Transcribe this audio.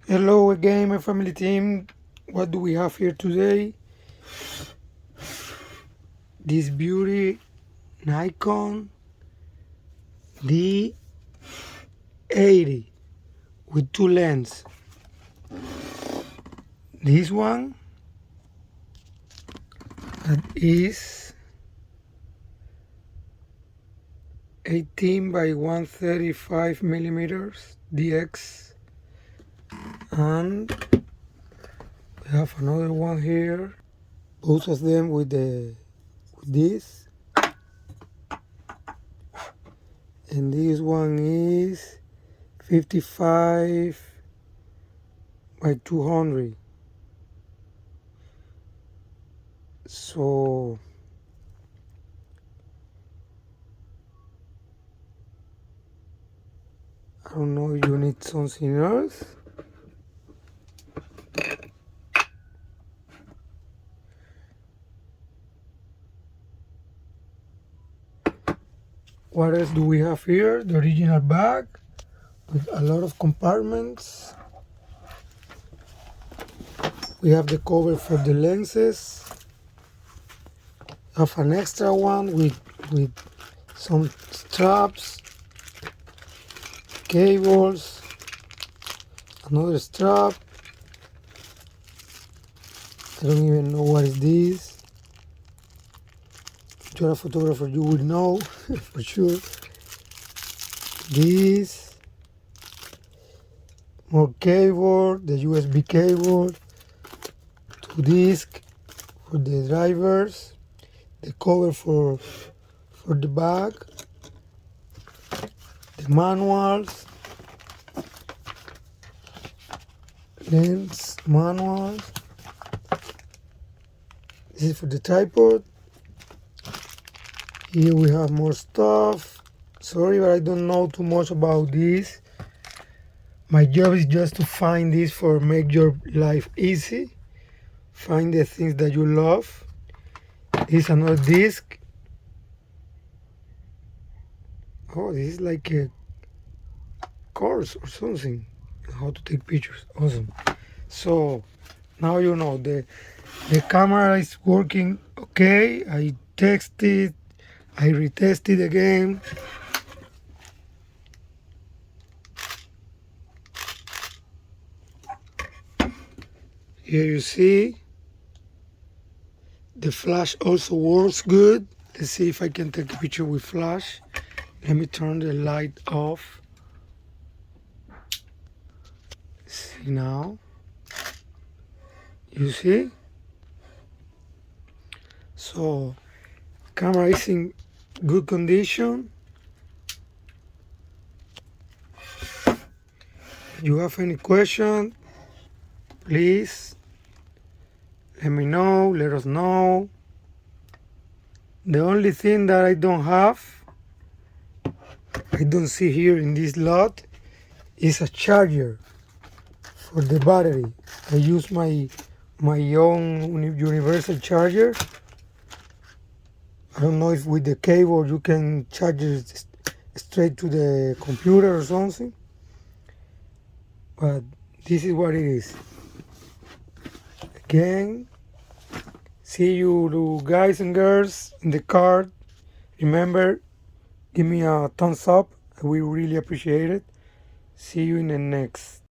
Hello again, my family team. What do we have here today? This beauty Nikon D80 with two lenses. This one that is 18 by 135 millimeters DX, and we have another one here. Both of them with this, and this one is 55 by 200. So I don't know if you need something else. What else do we have here? The original bag with a lot of compartments. We have the cover for the lenses. Have an extra one with some straps, cables, another strap. I don't even know what is this. If you're a photographer, you would know for sure. This, more cable, the USB cable, two discs for the drivers, the cover for the bag, the manuals, lens manuals. This is for the tripod. Here we have more stuff. Sorry, but I don't know too much about this. My job is just to find this for make your life easy. Find the things that you love. This is another disc. Oh, this is like a course or something. How to take pictures. Awesome. So now you know the camera is working okay. I tested, I retested again. Here you see the flash also works good. Let's see if I can take a picture with flash. Let me turn the light off. See now. You see? So camera is in good condition. If you have any question, please let me know, let us know. The only thing that I don't see here in this lot is a charger for the battery. I use my own universal charger. I don't know if with the cable you can charge it straight to the computer or something, but this is what it is. Again, see you guys and girls in the card. Remember, give me a thumbs up. I will really appreciate it. See you in the next.